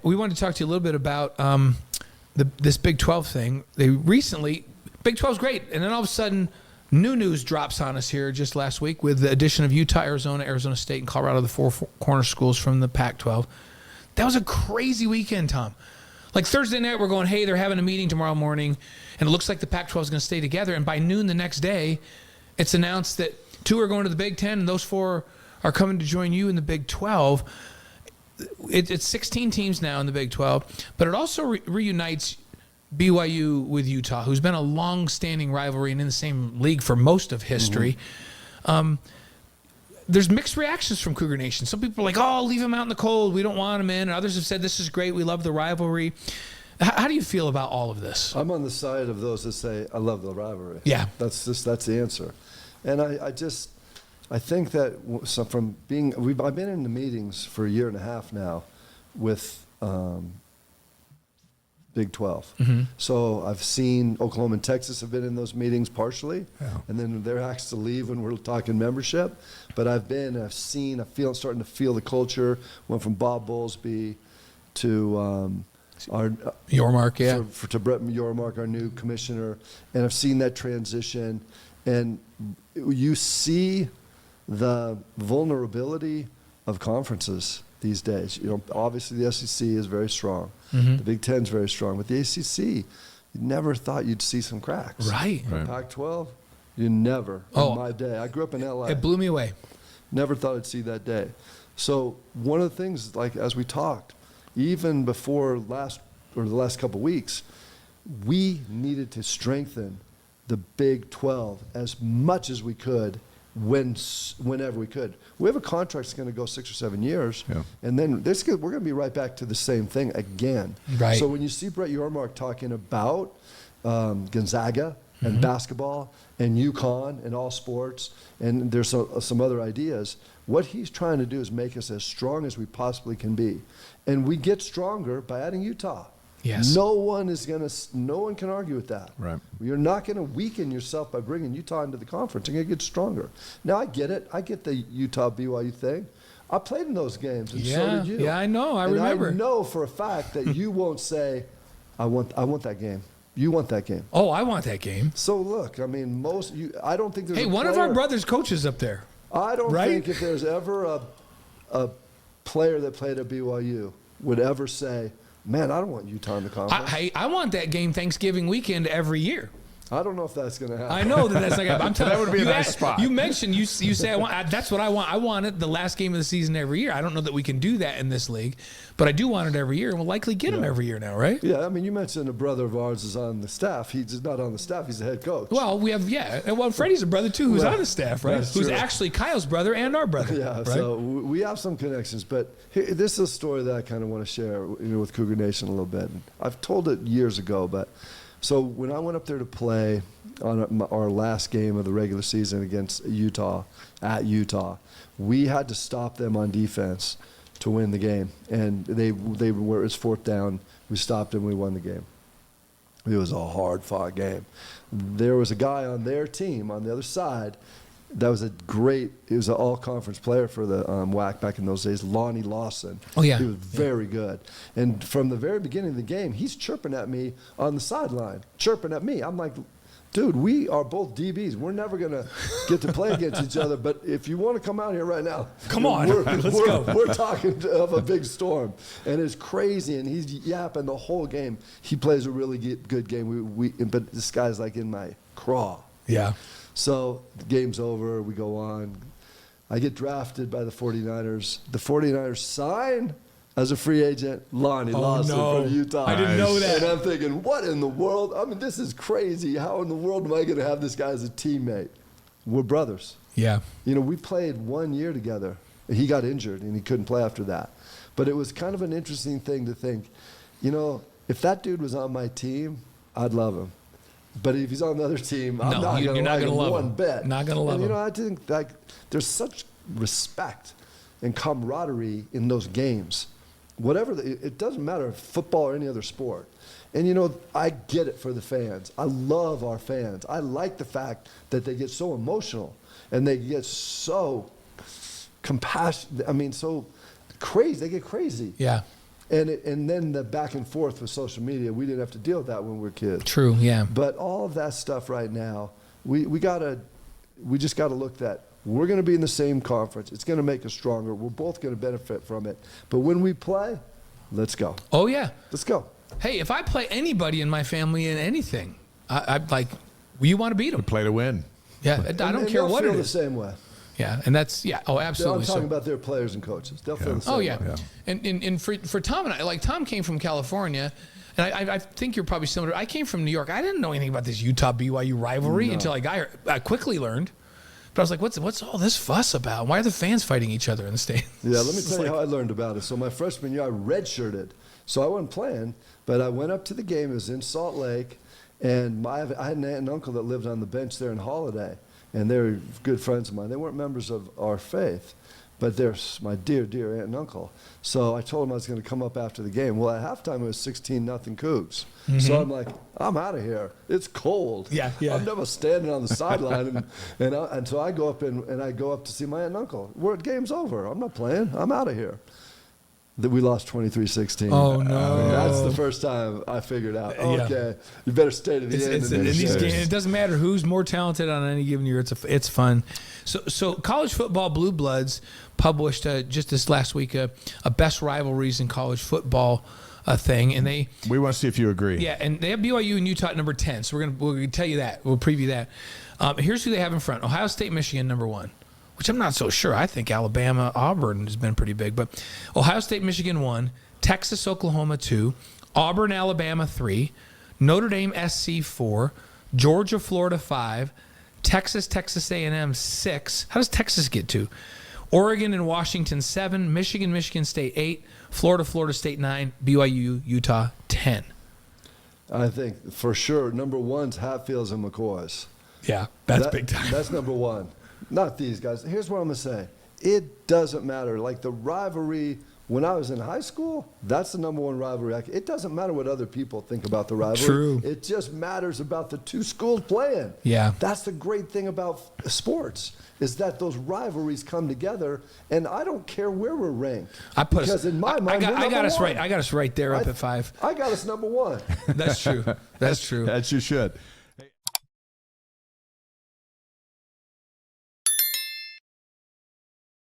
We wanted to talk to you a little bit about this Big 12 thing. Big 12's great, and then all of a sudden, new news drops on us here just last week with the addition of Utah, Arizona State, and Colorado, the four corner schools from the Pac-12. That was a crazy weekend, Tom. Like Thursday night, we're going, hey, they're having a meeting tomorrow morning, and it looks like the Pac-12 is going to stay together. And by noon the next day, it's announced that 2 are going to the Big 10, and those 4 are coming to join you in the Big 12. It's 16 teams now in the Big 12, but it also reunites BYU with Utah, who's been a long-standing rivalry and in the same league for most of history. Mm-hmm. There's mixed reactions from Cougar Nation. Some people are like, oh, leave him out in the cold. We don't want him in. And others have said, this is great. We love the rivalry. How do you feel about all of this? I'm on the side of those that say, I love the rivalry. Yeah. That's the answer. And I think that I've been in the meetings for a year and a half now with Big 12. Mm-hmm. So I've seen Oklahoma and Texas have been in those meetings partially, and then they're asked to leave when we're talking membership. But I feel starting to feel the culture. Went from Bob Bowlesby to Yormark, yeah, to Brett Yormark, our new commissioner, and I've seen that transition, and you see the vulnerability of conferences these days. Obviously the SEC is very strong. Mm-hmm. The Big Ten is very strong. But the ACC, you never thought you'd see some cracks. Right. Pac-12, you never. In my day. I grew up in LA. It blew me away. Never thought I'd see that day. So one of the things, like as we talked, even before the last couple of weeks, we needed to strengthen the Big 12 as much as we could whenever we could. We have a contract that's going to go 6 or 7 years, and then we're going to be right back to the same thing again. Right. So when you see Brett Yormark talking about Gonzaga and basketball and UConn and all sports, and there's some other ideas, what he's trying to do is make us as strong as we possibly can be. And we get stronger by adding Utah. Yes. No one can argue with that. Right. You're not going to weaken yourself by bringing Utah into the conference. You're going to get stronger. Now, I get it. I get the Utah BYU thing. I played in those games, and so did you. Yeah, I know. I remember. I know for a fact that you won't say, I want that game. You want that game. Oh, I want that game. So, look, I mean, I don't think there's Hey, one of our brothers coaches up there. I don't think if there's ever a player that played at BYU would ever say, man, I don't want Utah in the conference. I want that game Thanksgiving weekend every year. I don't know if that's going to happen. I know that's not going to happen. I'm telling that would be a nice spot. You mentioned, you say, that's what I want. I want it the last game of the season every year. I don't know that we can do that in this league, but I do want it every year, and we'll likely get them every year now, right? Yeah, I mean, you mentioned a brother of ours is on the staff. He's not on the staff. He's the head coach. Well, we have, Well, Freddie's a brother, too, who's on the staff, right? That's who's true. actually Kyle's brother and our brother. Yeah, right? So we have some connections. But this is a story that I kind of want to share with Cougar Nation a little bit. I've told it years ago, but so when I went up there to play on our last game of the regular season against Utah, at Utah, we had to stop them on defense to win the game. And it was 4th down. We stopped them. We won the game. It was a hard-fought game. There was a guy on their team on the other side that was he was an all-conference player for the WAC back in those days, Lonnie Lawson. Oh, yeah. He was very good. And from the very beginning of the game, he's chirping at me on the sideline, chirping at me. I'm like, dude, we are both DBs. We're never going to get to play against each other, but if you want to come out here right now, come on, let's go. We're talking of a big storm, and it's crazy, and he's yapping the whole game. He plays a really good game, but this guy's like in my craw. Yeah. So the game's over. We go on. I get drafted by the 49ers. The 49ers sign as a free agent Lonnie Lawson from Utah. I didn't know that. And I'm thinking, what in the world? I mean, this is crazy. How in the world am I going to have this guy as a teammate? We're brothers. Yeah. We played 1 year together. He got injured, and he couldn't play after that. But it was kind of an interesting thing to think, if that dude was on my team, I'd love him. But if he's on the other team, I'm not going to like him one bit. Not going to love him. I think that there's such respect and camaraderie in those games. It doesn't matter if football or any other sport. And, I get it for the fans. I love our fans. I like the fact that they get so emotional and they get so compassionate. I mean, so crazy. They get crazy. Yeah. And then the back and forth with social media, we didn't have to deal with that when we were kids. True, yeah. But all of that stuff right now, we just got to look at, we're going to be in the same conference. It's going to make us stronger. We're both going to benefit from it. But when we play, let's go. Oh, yeah. Let's go. Hey, if I play anybody in my family in anything, I'm like, you want to beat them. Play to win. Yeah, I don't care what it They'll feel is. the same way. Yeah, and that's, oh, absolutely. I'm talking about their players and coaches. They'll feel the same Oh, way. yeah. And for Tom and I, like Tom came from California, and I think you're probably similar. I came from New York. I didn't know anything about this Utah BYU rivalry until I quickly learned. But I was like, what's all this fuss about? Why are the fans fighting each other in the state? Yeah, let me tell you how I learned about it. So my freshman year, I redshirted. So I wasn't playing, but I went up to the game. It was in Salt Lake, and I had an aunt and uncle that lived on the bench there in Holiday, and they were good friends of mine. They weren't members of our faith, but they're my dear, dear aunt and uncle. So I told them I was going to come up after the game. Well, at halftime, it was 16-0 Cougs. So I'm like, I'm out of here. It's cold. Yeah. I'm never standing on the sideline. And so I go up and I go up to see my aunt and uncle. Game's over. I'm not playing. I'm out of here. That we lost 23-16. Oh, no. That's the first time I figured out, okay, you better stay to the end. In these games, it doesn't matter who's more talented on any given year. It's fun. So college football Blue Bloods published just this last week a best rivalries in college football thing, and we want to see if you agree. Yeah, and they have BYU and Utah at number 10. So we're gonna tell you that. We'll preview that. Here's who they have in front: Ohio State, Michigan, number 1. Which I'm not so sure. I think Alabama, Auburn has been pretty big. But Ohio State, Michigan 1, Texas, Oklahoma 2, Auburn, Alabama 3, Notre Dame, SC 4, Georgia, Florida 5, Texas, Texas A&M 6. How does Texas get to? Oregon and Washington 7, Michigan, Michigan State 8, Florida, Florida State 9, BYU, Utah 10. I think for sure number 1's Hatfields and McCoys. Yeah, that's big time. That's number 1. Not these guys. Here's what I'm going to say. It doesn't matter. Like the rivalry, when I was in high school, that's the number 1 rivalry. It doesn't matter what other people think about the rivalry. True. It just matters about the two schools playing. Yeah. That's the great thing about sports, is that those rivalries come together, and I don't care where we're ranked. Because in my mind, I got us right. I got us right there up at 5. I got us number 1. That's true. That's true. That you should.